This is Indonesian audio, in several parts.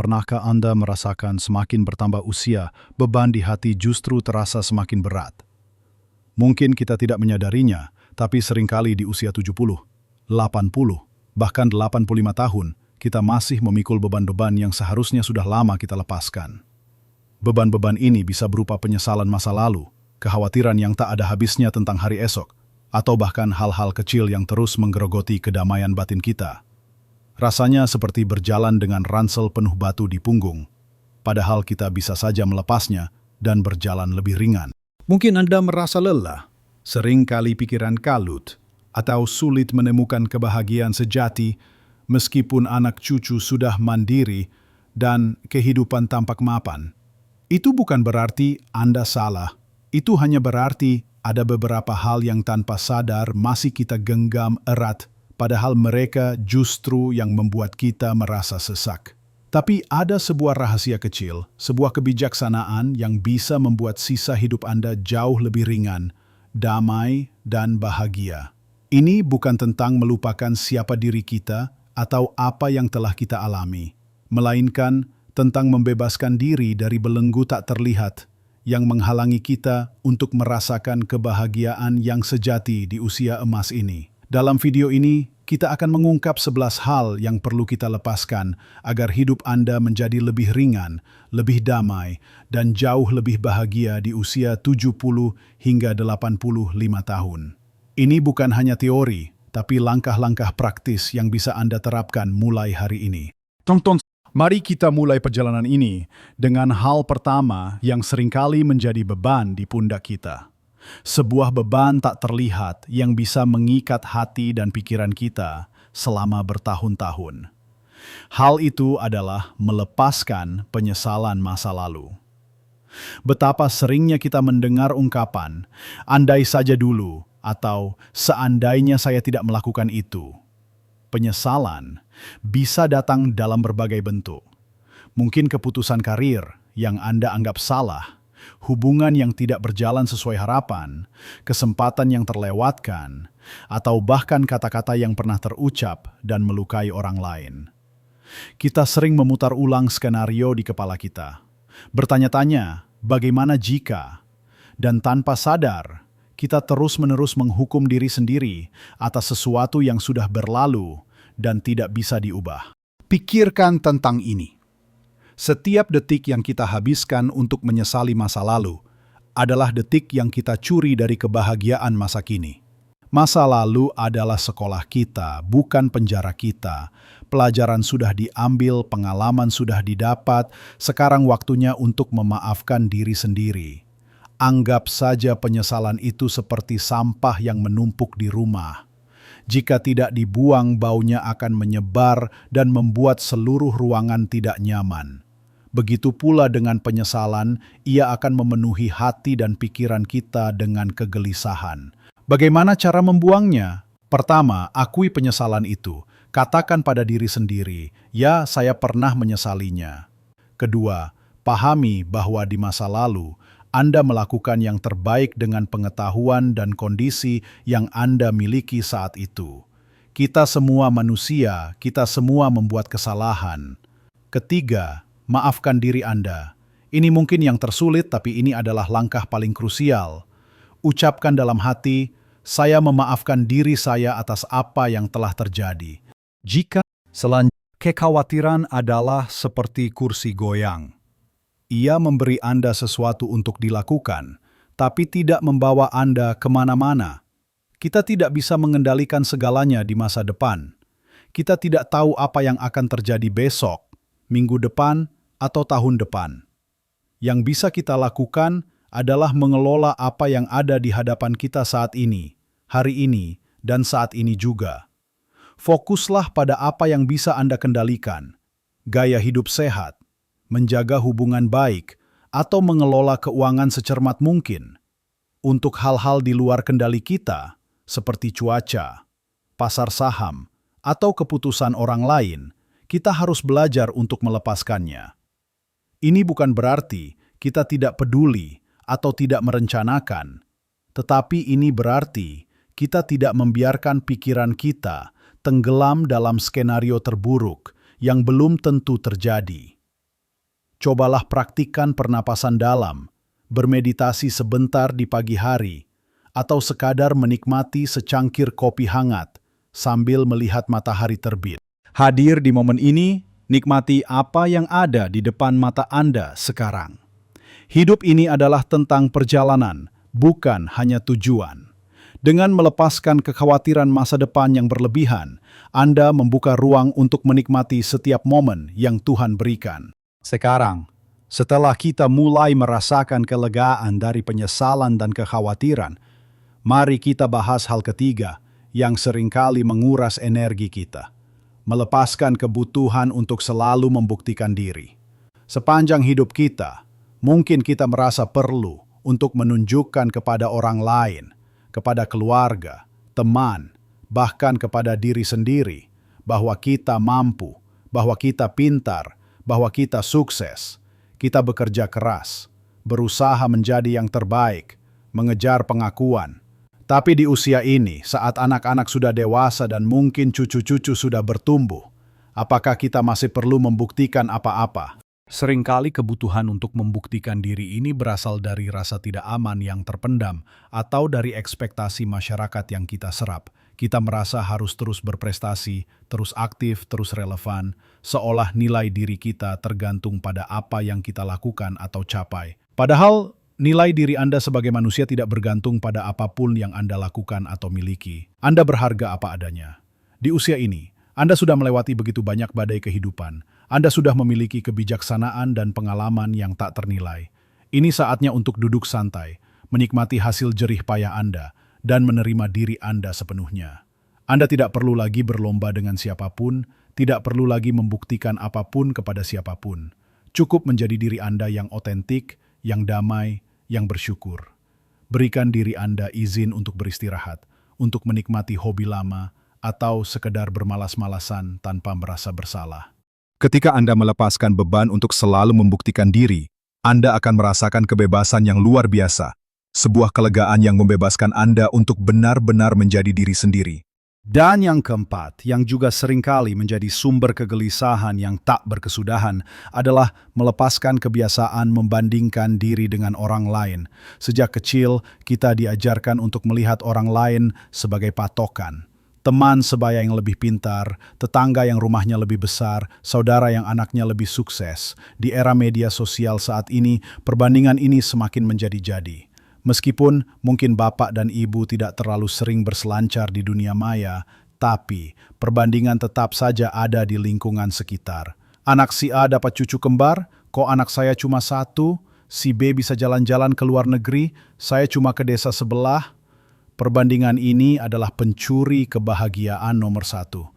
Pernahkah Anda merasakan semakin bertambah usia, beban di hati justru terasa semakin berat? Mungkin kita tidak menyadarinya, tapi seringkali di usia 70, 80, bahkan 85 tahun, kita masih memikul beban-beban yang seharusnya sudah lama kita lepaskan. Beban-beban ini bisa berupa penyesalan masa lalu, kekhawatiran yang tak ada habisnya tentang hari esok, atau bahkan hal-hal kecil yang terus menggerogoti kedamaian batin kita. Rasanya seperti berjalan dengan ransel penuh batu di punggung, padahal kita bisa saja melepasnya dan berjalan lebih ringan. Mungkin Anda merasa lelah, sering kali pikiran kalut, atau sulit menemukan kebahagiaan sejati meskipun anak cucu sudah mandiri dan kehidupan tampak mapan. Itu bukan berarti Anda salah, itu hanya berarti ada beberapa hal yang tanpa sadar masih kita genggam erat, padahal mereka justru yang membuat kita merasa sesak. Tapi ada sebuah rahasia kecil, sebuah kebijaksanaan yang bisa membuat sisa hidup Anda jauh lebih ringan, damai, dan bahagia. Ini bukan tentang melupakan siapa diri kita atau apa yang telah kita alami, melainkan tentang membebaskan diri dari belenggu tak terlihat yang menghalangi kita untuk merasakan kebahagiaan yang sejati di usia emas ini. Dalam video ini, kita akan mengungkap 11 hal yang perlu kita lepaskan agar hidup Anda menjadi lebih ringan, lebih damai, dan jauh lebih bahagia di usia 70 hingga 85 tahun. Ini bukan hanya teori, tapi langkah-langkah praktis yang bisa Anda terapkan mulai hari ini. Tonton, mari kita mulai perjalanan ini dengan hal pertama yang seringkali menjadi beban di pundak kita. Sebuah beban tak terlihat yang bisa mengikat hati dan pikiran kita selama bertahun-tahun. Hal itu adalah melepaskan penyesalan masa lalu. Betapa seringnya kita mendengar ungkapan, "Andai saja dulu," atau "seandainya saya tidak melakukan itu." Penyesalan bisa datang dalam berbagai bentuk. Mungkin keputusan karir yang Anda anggap salah, hubungan yang tidak berjalan sesuai harapan, kesempatan yang terlewatkan, atau bahkan kata-kata yang pernah terucap dan melukai orang lain. Kita sering memutar ulang skenario di kepala kita, bertanya-tanya bagaimana jika, dan tanpa sadar, kita terus-menerus menghukum diri sendiri atas sesuatu yang sudah berlalu dan tidak bisa diubah. Pikirkan tentang ini. Setiap detik yang kita habiskan untuk menyesali masa lalu adalah detik yang kita curi dari kebahagiaan masa kini. Masa lalu adalah sekolah kita, bukan penjara kita. Pelajaran sudah diambil, pengalaman sudah didapat, sekarang waktunya untuk memaafkan diri sendiri. Anggap saja penyesalan itu seperti sampah yang menumpuk di rumah. Jika tidak dibuang, baunya akan menyebar dan membuat seluruh ruangan tidak nyaman. Begitu pula dengan penyesalan, ia akan memenuhi hati dan pikiran kita dengan kegelisahan. Bagaimana cara membuangnya? Pertama, akui penyesalan itu. Katakan pada diri sendiri, "Ya, saya pernah menyesalinya." Kedua, pahami bahwa di masa lalu, Anda melakukan yang terbaik dengan pengetahuan dan kondisi yang Anda miliki saat itu. Kita semua manusia, kita semua membuat kesalahan. Ketiga, maafkan diri Anda. Ini mungkin yang tersulit, tapi ini adalah langkah paling krusial. Ucapkan dalam hati, "Saya memaafkan diri saya atas apa yang telah terjadi." Jika kekhawatiran adalah seperti kursi goyang. Ia memberi Anda sesuatu untuk dilakukan, tapi tidak membawa Anda kemana-mana. Kita tidak bisa mengendalikan segalanya di masa depan. Kita tidak tahu apa yang akan terjadi besok, minggu depan, atau tahun depan. Yang bisa kita lakukan adalah mengelola apa yang ada di hadapan kita saat ini, hari ini, dan saat ini juga. Fokuslah pada apa yang bisa Anda kendalikan, gaya hidup sehat, menjaga hubungan baik, atau mengelola keuangan secermat mungkin. Untuk hal-hal di luar kendali kita, seperti cuaca, pasar saham, atau keputusan orang lain, kita harus belajar untuk melepaskannya. Ini bukan berarti kita tidak peduli atau tidak merencanakan, tetapi ini berarti kita tidak membiarkan pikiran kita tenggelam dalam skenario terburuk yang belum tentu terjadi. cobalah praktikkan pernapasan dalam, bermeditasi sebentar di pagi hari, atau sekadar menikmati secangkir kopi hangat sambil melihat matahari terbit. Hadir di momen ini, nikmati apa yang ada di depan mata Anda sekarang. Hidup ini adalah tentang perjalanan, bukan hanya tujuan. Dengan melepaskan kekhawatiran masa depan yang berlebihan, Anda membuka ruang untuk menikmati setiap momen yang Tuhan berikan. Sekarang, setelah kita mulai merasakan kelegaan dari penyesalan dan kekhawatiran, mari kita bahas hal ketiga yang seringkali menguras energi kita. Melepaskan kebutuhan untuk selalu membuktikan diri. Sepanjang hidup kita, mungkin kita merasa perlu untuk menunjukkan kepada orang lain, kepada keluarga, teman, bahkan kepada diri sendiri, bahwa kita mampu, bahwa kita pintar, bahwa kita sukses. Kita bekerja keras, berusaha menjadi yang terbaik, mengejar pengakuan. Tapi di usia ini, saat anak-anak sudah dewasa dan mungkin cucu-cucu sudah bertumbuh, apakah kita masih perlu membuktikan apa-apa? Seringkali kebutuhan untuk membuktikan diri ini berasal dari rasa tidak aman yang terpendam atau dari ekspektasi masyarakat yang kita serap. Kita merasa harus terus berprestasi, terus aktif, terus relevan, seolah nilai diri kita tergantung pada apa yang kita lakukan atau capai. Padahal, nilai diri Anda sebagai manusia tidak bergantung pada apapun yang Anda lakukan atau miliki. Anda berharga apa adanya. Di usia ini, Anda sudah melewati begitu banyak badai kehidupan. Anda sudah memiliki kebijaksanaan dan pengalaman yang tak ternilai. Ini saatnya untuk duduk santai, menikmati hasil jerih payah Anda, dan menerima diri Anda sepenuhnya. Anda tidak perlu lagi berlomba dengan siapapun, tidak perlu lagi membuktikan apapun kepada siapapun. Cukup menjadi diri Anda yang otentik, yang damai, yang bersyukur. Berikan diri Anda izin untuk beristirahat, untuk menikmati hobi lama, atau sekedar bermalas-malasan tanpa merasa bersalah. Ketika Anda melepaskan beban untuk selalu membuktikan diri, Anda akan merasakan kebebasan yang luar biasa. Sebuah kelegaan yang membebaskan Anda untuk benar-benar menjadi diri sendiri. Dan yang keempat, yang juga seringkali menjadi sumber kegelisahan yang tak berkesudahan, adalah melepaskan kebiasaan membandingkan diri dengan orang lain. Sejak kecil, kita diajarkan untuk melihat orang lain sebagai patokan. Teman sebaya yang lebih pintar, tetangga yang rumahnya lebih besar, saudara yang anaknya lebih sukses. Di era media sosial saat ini, perbandingan ini semakin menjadi-jadi. Meskipun mungkin bapak dan ibu tidak terlalu sering berselancar di dunia maya, tapi perbandingan tetap saja ada di lingkungan sekitar. Anak si A dapat cucu kembar, kok anak saya cuma satu? Si B bisa jalan-jalan ke luar negeri, saya cuma ke desa sebelah. Perbandingan ini adalah pencuri kebahagiaan nomor satu.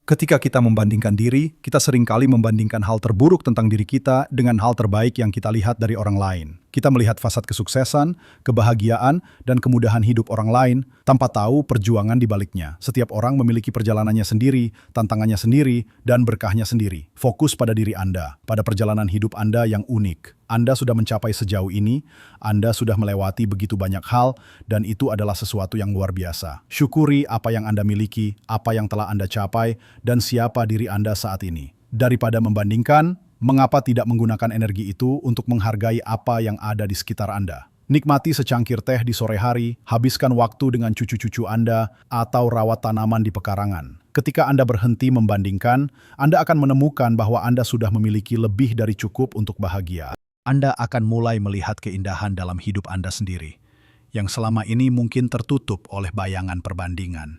Ketika kita membandingkan diri, kita seringkali membandingkan hal terburuk tentang diri kita dengan hal terbaik yang kita lihat dari orang lain. Kita melihat fasad kesuksesan, kebahagiaan, dan kemudahan hidup orang lain tanpa tahu perjuangan di baliknya. Setiap orang memiliki perjalanannya sendiri, tantangannya sendiri, dan berkahnya sendiri. Fokus pada diri Anda, pada perjalanan hidup Anda yang unik. Anda sudah mencapai sejauh ini, Anda sudah melewati begitu banyak hal, dan itu adalah sesuatu yang luar biasa. Syukuri apa yang Anda miliki, apa yang telah Anda capai, dan siapa diri Anda saat ini. Daripada membandingkan, mengapa tidak menggunakan energi itu untuk menghargai apa yang ada di sekitar Anda? Nikmati secangkir teh di sore hari, habiskan waktu dengan cucu-cucu Anda, atau rawat tanaman di pekarangan. Ketika Anda berhenti membandingkan, Anda akan menemukan bahwa Anda sudah memiliki lebih dari cukup untuk bahagia. Anda akan mulai melihat keindahan dalam hidup Anda sendiri, yang selama ini mungkin tertutup oleh bayangan perbandingan.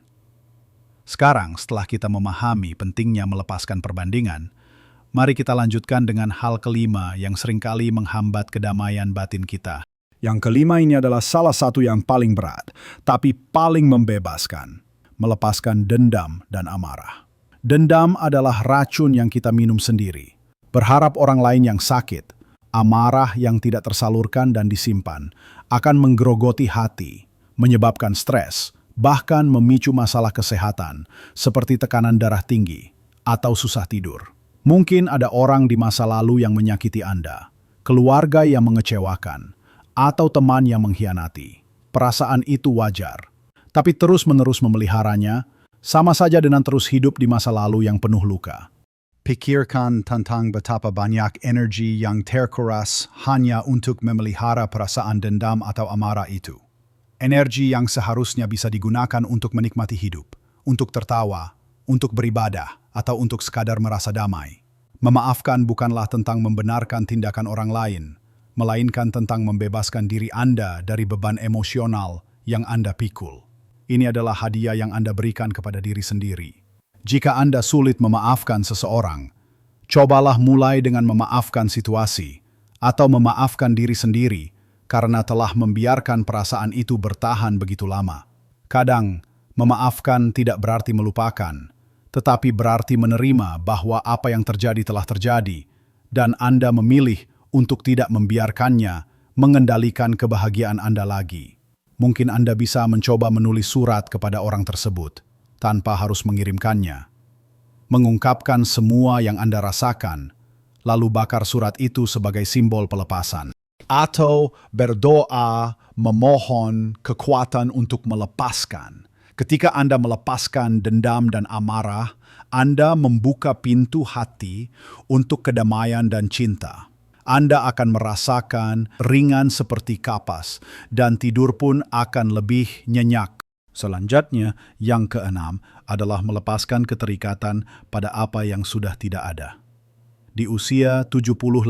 Sekarang, setelah kita memahami pentingnya melepaskan perbandingan, mari kita lanjutkan dengan hal kelima yang seringkali menghambat kedamaian batin kita. Yang kelima ini adalah salah satu yang paling berat, tapi paling membebaskan. Melepaskan dendam dan amarah. Dendam adalah racun yang kita minum sendiri. Berharap orang lain yang sakit, amarah yang tidak tersalurkan dan disimpan, akan menggerogoti hati, menyebabkan stres, bahkan memicu masalah kesehatan, seperti tekanan darah tinggi atau susah tidur. Mungkin ada orang di masa lalu yang menyakiti Anda, keluarga yang mengecewakan, atau teman yang mengkhianati. Perasaan itu wajar, tapi terus-menerus memeliharanya sama saja dengan terus hidup di masa lalu yang penuh luka. Pikirkan tentang betapa banyak energi yang terkuras hanya untuk memelihara perasaan dendam atau amarah itu. Energi yang seharusnya bisa digunakan untuk menikmati hidup, untuk tertawa, untuk beribadah, atau untuk sekadar merasa damai. Memaafkan bukanlah tentang membenarkan tindakan orang lain, melainkan tentang membebaskan diri Anda dari beban emosional yang Anda pikul. Ini adalah hadiah yang Anda berikan kepada diri sendiri. Jika Anda sulit memaafkan seseorang, cobalah mulai dengan memaafkan situasi atau memaafkan diri sendiri karena telah membiarkan perasaan itu bertahan begitu lama. Kadang, memaafkan tidak berarti melupakan, tetapi berarti menerima bahwa apa yang terjadi telah terjadi dan Anda memilih untuk tidak membiarkannya mengendalikan kebahagiaan Anda lagi. Mungkin Anda bisa mencoba menulis surat kepada orang tersebut tanpa harus mengirimkannya. Mengungkapkan semua yang Anda rasakan, lalu bakar surat itu sebagai simbol pelepasan. Atau berdoa, memohon kekuatan untuk melepaskan. Ketika Anda melepaskan dendam dan amarah, Anda membuka pintu hati untuk kedamaian dan cinta. Anda akan merasakan ringan seperti kapas, dan tidur pun akan lebih nyenyak. Selanjutnya, yang keenam adalah melepaskan keterikatan pada apa yang sudah tidak ada. Di usia 70-85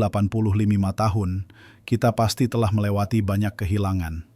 tahun, kita pasti telah melewati banyak kehilangan.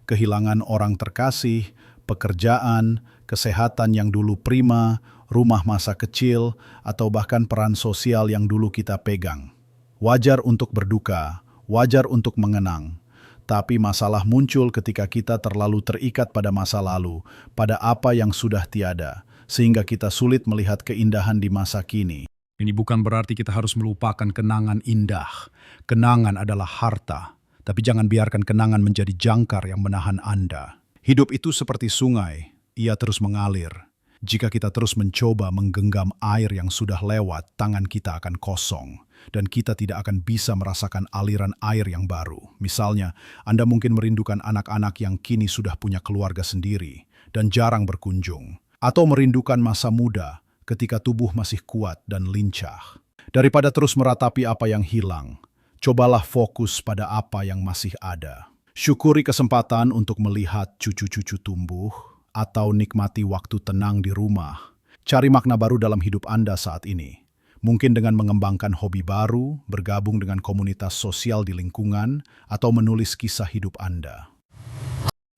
Kehilangan orang terkasih, pekerjaan, kesehatan yang dulu prima, rumah masa kecil, atau bahkan peran sosial yang dulu kita pegang. Wajar untuk berduka, wajar untuk mengenang. Tapi masalah muncul ketika kita terlalu terikat pada masa lalu, pada apa yang sudah tiada, sehingga kita sulit melihat keindahan di masa kini. Ini bukan berarti kita harus melupakan kenangan indah. Kenangan adalah harta, tapi jangan biarkan kenangan menjadi jangkar yang menahan Anda. Hidup itu seperti sungai, ia terus mengalir. Jika kita terus mencoba menggenggam air yang sudah lewat, tangan kita akan kosong. Dan kita tidak akan bisa merasakan aliran air yang baru. Misalnya, Anda mungkin merindukan anak-anak yang kini sudah punya keluarga sendiri dan jarang berkunjung. Atau merindukan masa muda ketika tubuh masih kuat dan lincah. Daripada terus meratapi apa yang hilang, cobalah fokus pada apa yang masih ada. Syukuri kesempatan untuk melihat cucu-cucu tumbuh atau nikmati waktu tenang di rumah. Cari makna baru dalam hidup Anda saat ini. Mungkin dengan mengembangkan hobi baru, bergabung dengan komunitas sosial di lingkungan, atau menulis kisah hidup Anda.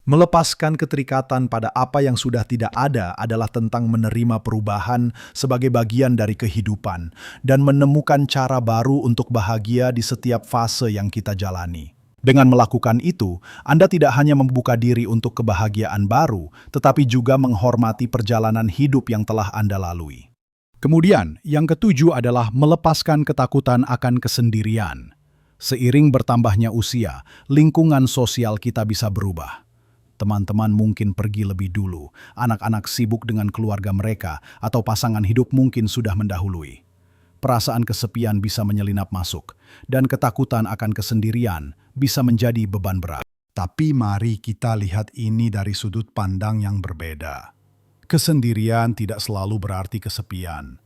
Melepaskan keterikatan pada apa yang sudah tidak ada adalah tentang menerima perubahan sebagai bagian dari kehidupan dan menemukan cara baru untuk bahagia di setiap fase yang kita jalani. Dengan melakukan itu, Anda tidak hanya membuka diri untuk kebahagiaan baru, tetapi juga menghormati perjalanan hidup yang telah Anda lalui. Kemudian, yang ketujuh adalah melepaskan ketakutan akan kesendirian. Seiring bertambahnya usia, lingkungan sosial kita bisa berubah. Teman-teman mungkin pergi lebih dulu, anak-anak sibuk dengan keluarga mereka, atau pasangan hidup mungkin sudah mendahului. Perasaan kesepian bisa menyelinap masuk, dan ketakutan akan kesendirian bisa menjadi beban berat. Tapi mari kita lihat ini dari sudut pandang yang berbeda. Kesendirian tidak selalu berarti kesepian.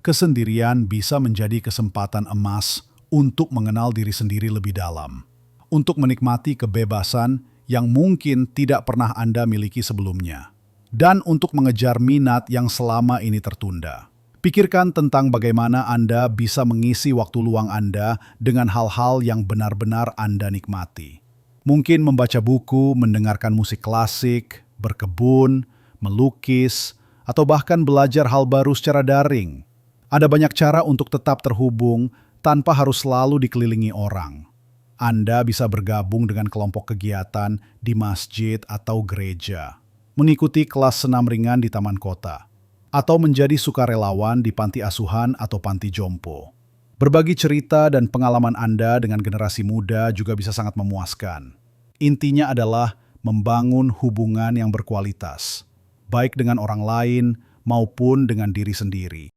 Kesendirian bisa menjadi kesempatan emas untuk mengenal diri sendiri lebih dalam, untuk menikmati kebebasan yang mungkin tidak pernah Anda miliki sebelumnya, dan untuk mengejar minat yang selama ini tertunda. Pikirkan tentang bagaimana Anda bisa mengisi waktu luang Anda dengan hal-hal yang benar-benar Anda nikmati. Mungkin membaca buku, mendengarkan musik klasik, berkebun, melukis, atau bahkan belajar hal baru secara daring. Ada banyak cara untuk tetap terhubung tanpa harus selalu dikelilingi orang. Anda bisa bergabung dengan kelompok kegiatan di masjid atau gereja, mengikuti kelas senam ringan di taman kota, atau menjadi sukarelawan di panti asuhan atau panti jompo. Berbagi cerita dan pengalaman Anda dengan generasi muda juga bisa sangat memuaskan. Intinya adalah membangun hubungan yang berkualitas, baik dengan orang lain maupun dengan diri sendiri.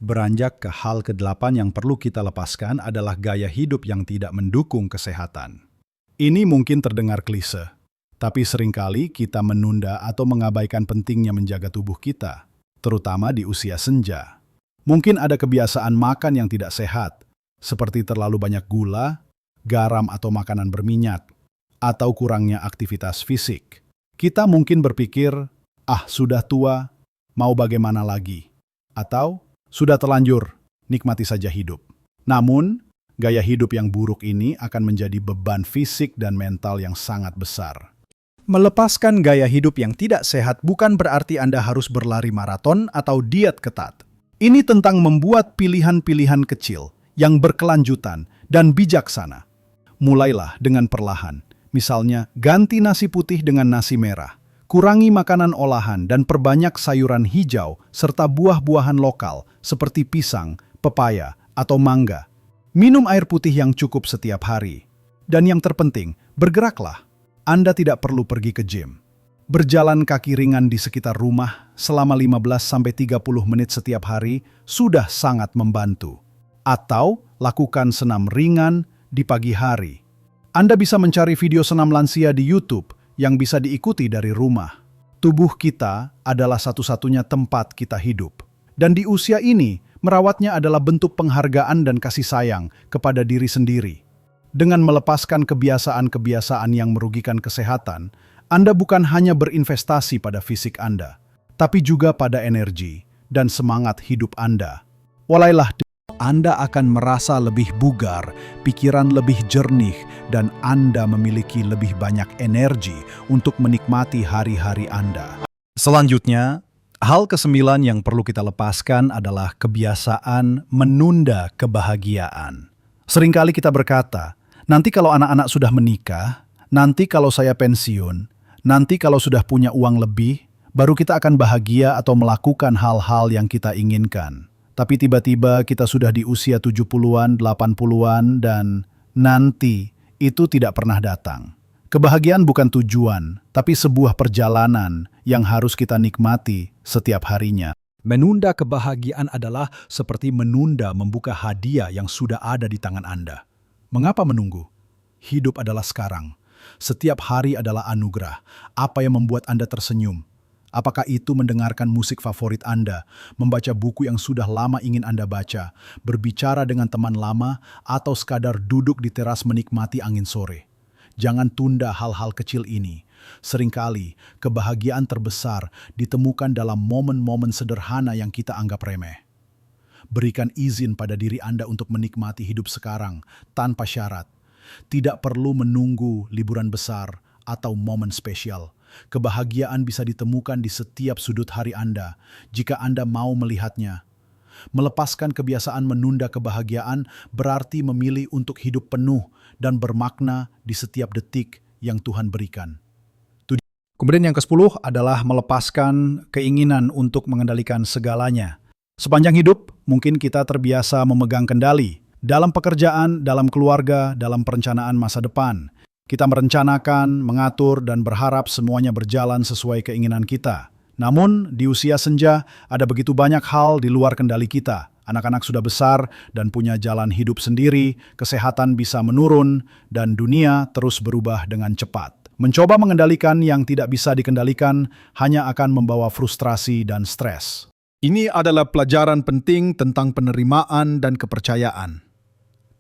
Beranjak ke hal ke-8 yang perlu kita lepaskan adalah gaya hidup yang tidak mendukung kesehatan. Ini mungkin terdengar klise, tapi seringkali kita menunda atau mengabaikan pentingnya menjaga tubuh kita, terutama di usia senja. Mungkin ada kebiasaan makan yang tidak sehat, seperti terlalu banyak gula, garam atau makanan berminyak, atau kurangnya aktivitas fisik. Kita mungkin berpikir, sudah tua, mau bagaimana lagi? Atau, sudah terlanjur, nikmati saja hidup. Namun, gaya hidup yang buruk ini akan menjadi beban fisik dan mental yang sangat besar. Melepaskan gaya hidup yang tidak sehat bukan berarti Anda harus berlari maraton atau diet ketat. Ini tentang membuat pilihan-pilihan kecil yang berkelanjutan dan bijaksana. Mulailah dengan perlahan. Misalnya, ganti nasi putih dengan nasi merah. Kurangi makanan olahan dan perbanyak sayuran hijau serta buah-buahan lokal seperti pisang, pepaya, atau mangga. Minum air putih yang cukup setiap hari. Dan yang terpenting, bergeraklah. Anda tidak perlu pergi ke gym. Berjalan kaki ringan di sekitar rumah selama 15-30 menit setiap hari sudah sangat membantu. Atau lakukan senam ringan di pagi hari. Anda bisa mencari video senam lansia di YouTube yang bisa diikuti dari rumah. Tubuh kita adalah satu-satunya tempat kita hidup. Dan di usia ini, merawatnya adalah bentuk penghargaan dan kasih sayang kepada diri sendiri. Dengan melepaskan kebiasaan-kebiasaan yang merugikan kesehatan, Anda bukan hanya berinvestasi pada fisik Anda, tapi juga pada energi dan semangat hidup Anda. Mulailah, Anda akan merasa lebih bugar, pikiran lebih jernih, dan Anda memiliki lebih banyak energi untuk menikmati hari-hari Anda. Selanjutnya, hal ke-9 yang perlu kita lepaskan adalah kebiasaan menunda kebahagiaan. Seringkali kita berkata, nanti kalau anak-anak sudah menikah, nanti kalau saya pensiun, nanti kalau sudah punya uang lebih, baru kita akan bahagia atau melakukan hal-hal yang kita inginkan. Tapi tiba-tiba kita sudah di usia 70-an, 80-an, dan nanti itu tidak pernah datang. Kebahagiaan bukan tujuan, tapi sebuah perjalanan yang harus kita nikmati setiap harinya. Menunda kebahagiaan adalah seperti menunda membuka hadiah yang sudah ada di tangan Anda. Mengapa menunggu? Hidup adalah sekarang. Setiap hari adalah anugerah. Apa yang membuat Anda tersenyum? Apakah itu mendengarkan musik favorit Anda, membaca buku yang sudah lama ingin Anda baca, berbicara dengan teman lama, atau sekadar duduk di teras menikmati angin sore? Jangan tunda hal-hal kecil ini. Seringkali, kebahagiaan terbesar ditemukan dalam momen-momen sederhana yang kita anggap remeh. Berikan izin pada diri Anda untuk menikmati hidup sekarang tanpa syarat. Tidak perlu menunggu liburan besar atau momen spesial. Kebahagiaan bisa ditemukan di setiap sudut hari Anda, jika Anda mau melihatnya. Melepaskan kebiasaan menunda kebahagiaan berarti memilih untuk hidup penuh dan bermakna di setiap detik yang Tuhan berikan. Kemudian yang ke-10 adalah melepaskan keinginan untuk mengendalikan segalanya. Sepanjang hidup, mungkin kita terbiasa memegang kendali. Dalam pekerjaan, dalam keluarga, dalam perencanaan masa depan. Kita merencanakan, mengatur, dan berharap semuanya berjalan sesuai keinginan kita. Namun, di usia senja, ada begitu banyak hal di luar kendali kita. Anak-anak sudah besar dan punya jalan hidup sendiri, kesehatan bisa menurun, dan dunia terus berubah dengan cepat. Mencoba mengendalikan yang tidak bisa dikendalikan hanya akan membawa frustrasi dan stres. Ini adalah pelajaran penting tentang penerimaan dan kepercayaan.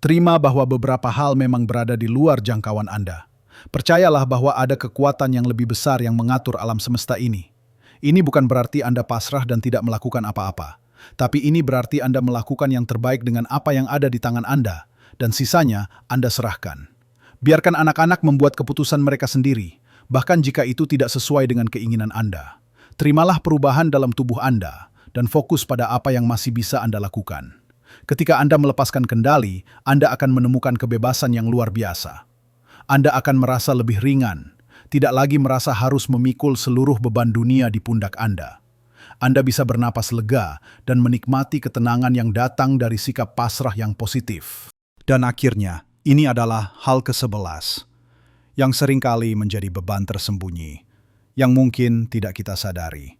Terima bahwa beberapa hal memang berada di luar jangkauan Anda. Percayalah bahwa ada kekuatan yang lebih besar yang mengatur alam semesta ini. Ini bukan berarti Anda pasrah dan tidak melakukan apa-apa. Tapi ini berarti Anda melakukan yang terbaik dengan apa yang ada di tangan Anda, dan sisanya Anda serahkan. Biarkan anak-anak membuat keputusan mereka sendiri, bahkan jika itu tidak sesuai dengan keinginan Anda. Terimalah perubahan dalam tubuh Anda, dan fokus pada apa yang masih bisa Anda lakukan. Ketika Anda melepaskan kendali, Anda akan menemukan kebebasan yang luar biasa. Anda akan merasa lebih ringan, tidak lagi merasa harus memikul seluruh beban dunia di pundak Anda. Anda bisa bernapas lega dan menikmati ketenangan yang datang dari sikap pasrah yang positif. Dan akhirnya, ini adalah hal ke-11, yang seringkali menjadi beban tersembunyi, yang mungkin tidak kita sadari.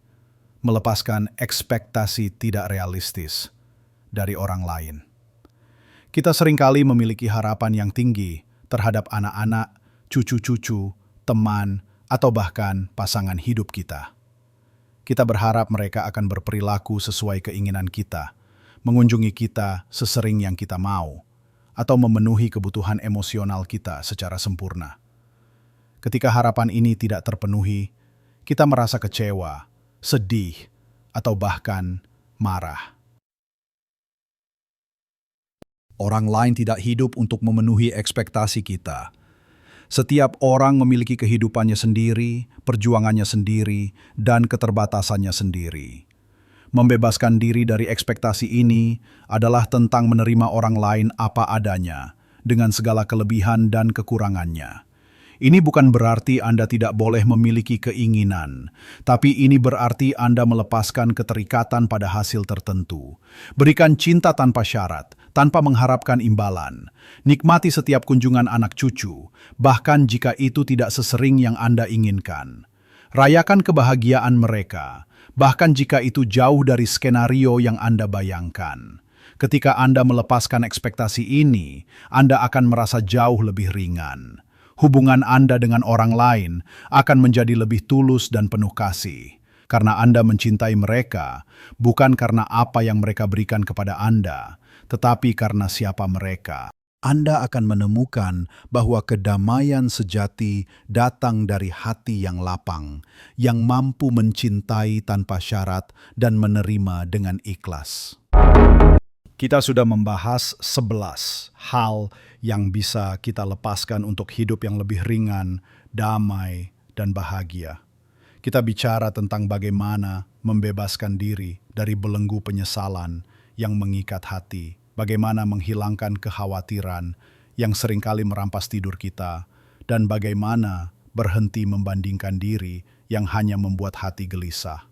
Melepaskan ekspektasi tidak realistis dari orang lain. Kita seringkali memiliki harapan yang tinggi terhadap anak-anak, cucu-cucu, teman, atau bahkan pasangan hidup kita. Kita berharap mereka akan berperilaku sesuai keinginan kita, mengunjungi kita sesering yang kita mau, atau memenuhi kebutuhan emosional kita secara sempurna. Ketika harapan ini tidak terpenuhi, kita merasa kecewa, sedih, atau bahkan marah. Orang lain tidak hidup untuk memenuhi ekspektasi kita. Setiap orang memiliki kehidupannya sendiri, perjuangannya sendiri, dan keterbatasannya sendiri. Membebaskan diri dari ekspektasi ini adalah tentang menerima orang lain apa adanya, dengan segala kelebihan dan kekurangannya. Ini bukan berarti Anda tidak boleh memiliki keinginan, tapi ini berarti Anda melepaskan keterikatan pada hasil tertentu. Berikan cinta tanpa syarat, tanpa mengharapkan imbalan. Nikmati setiap kunjungan anak cucu, bahkan jika itu tidak sesering yang Anda inginkan. Rayakan kebahagiaan mereka, bahkan jika itu jauh dari skenario yang Anda bayangkan. Ketika Anda melepaskan ekspektasi ini, Anda akan merasa jauh lebih ringan. Hubungan Anda dengan orang lain akan menjadi lebih tulus dan penuh kasih, karena Anda mencintai mereka, bukan karena apa yang mereka berikan kepada Anda, tetapi karena siapa mereka. Anda akan menemukan bahwa kedamaian sejati datang dari hati yang lapang, yang mampu mencintai tanpa syarat dan menerima dengan ikhlas. Kita sudah membahas 11 hal yang bisa kita lepaskan untuk hidup yang lebih ringan, damai, dan bahagia. Kita bicara tentang bagaimana membebaskan diri dari belenggu penyesalan yang mengikat hati, bagaimana menghilangkan kekhawatiran yang seringkali merampas tidur kita, dan bagaimana berhenti membandingkan diri yang hanya membuat hati gelisah.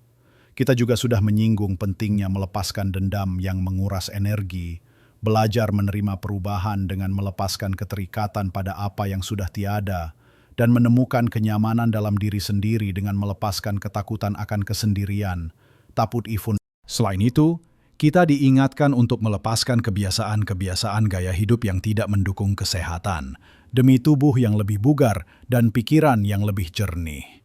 Kita juga sudah menyinggung pentingnya melepaskan dendam yang menguras energi, belajar menerima perubahan dengan melepaskan keterikatan pada apa yang sudah tiada, dan menemukan kenyamanan dalam diri sendiri dengan melepaskan ketakutan akan kesendirian. Taput ifun. Selain itu, kita diingatkan untuk melepaskan kebiasaan-kebiasaan gaya hidup yang tidak mendukung kesehatan, demi tubuh yang lebih bugar dan pikiran yang lebih jernih.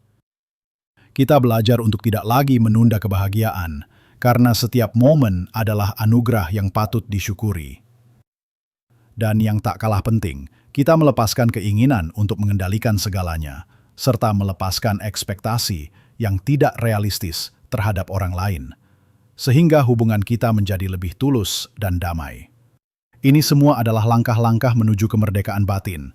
Kita belajar untuk tidak lagi menunda kebahagiaan, karena setiap momen adalah anugerah yang patut disyukuri. Dan yang tak kalah penting, kita melepaskan keinginan untuk mengendalikan segalanya, serta melepaskan ekspektasi yang tidak realistis terhadap orang lain, sehingga hubungan kita menjadi lebih tulus dan damai. Ini semua adalah langkah-langkah menuju kemerdekaan batin.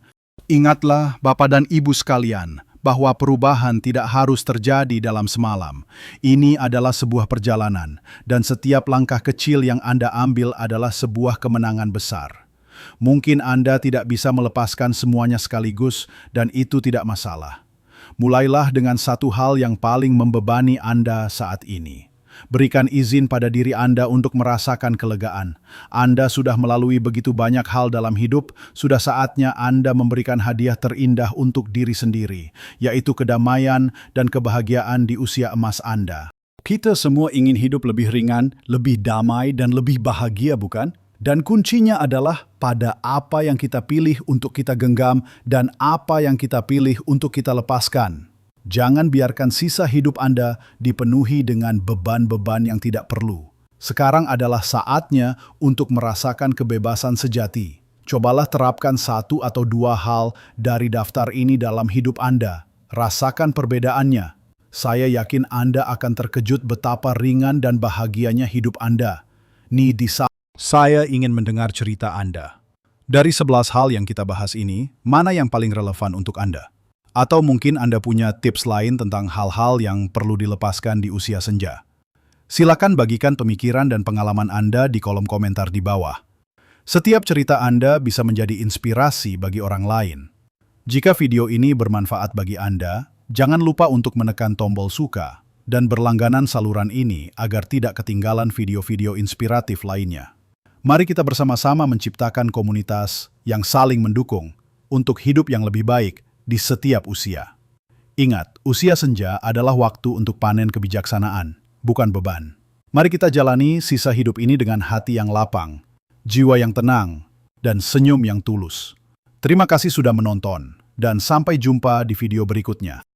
Ingatlah, Bapak dan Ibu sekalian, bahwa perubahan tidak harus terjadi dalam semalam. Ini adalah sebuah perjalanan, dan setiap langkah kecil yang Anda ambil adalah sebuah kemenangan besar. Mungkin Anda tidak bisa melepaskan semuanya sekaligus, dan itu tidak masalah. Mulailah dengan satu hal yang paling membebani Anda saat ini. Berikan izin pada diri Anda untuk merasakan kelegaan. Anda sudah melalui begitu banyak hal dalam hidup, sudah saatnya Anda memberikan hadiah terindah untuk diri sendiri, yaitu kedamaian dan kebahagiaan di usia emas Anda. Kita semua ingin hidup lebih ringan, lebih damai, dan lebih bahagia, bukan? Dan kuncinya adalah pada apa yang kita pilih untuk kita genggam dan apa yang kita pilih untuk kita lepaskan. Jangan biarkan sisa hidup Anda dipenuhi dengan beban-beban yang tidak perlu. Sekarang adalah saatnya untuk merasakan kebebasan sejati. Cobalah terapkan 1 atau 2 hal dari daftar ini dalam hidup Anda. Rasakan perbedaannya. Saya yakin Anda akan terkejut betapa ringan dan bahagianya hidup Anda. Saya ingin mendengar cerita Anda. Dari 11 hal yang kita bahas ini, mana yang paling relevan untuk Anda? Atau mungkin Anda punya tips lain tentang hal-hal yang perlu dilepaskan di usia senja. Silakan bagikan pemikiran dan pengalaman Anda di kolom komentar di bawah. Setiap cerita Anda bisa menjadi inspirasi bagi orang lain. Jika video ini bermanfaat bagi Anda, jangan lupa untuk menekan tombol suka dan berlangganan saluran ini agar tidak ketinggalan video-video inspiratif lainnya. Mari kita bersama-sama menciptakan komunitas yang saling mendukung untuk hidup yang lebih baik di setiap usia. Ingat, usia senja adalah waktu untuk panen kebijaksanaan, bukan beban. Mari kita jalani sisa hidup ini dengan hati yang lapang, jiwa yang tenang, dan senyum yang tulus. Terima kasih sudah menonton, dan sampai jumpa di video berikutnya.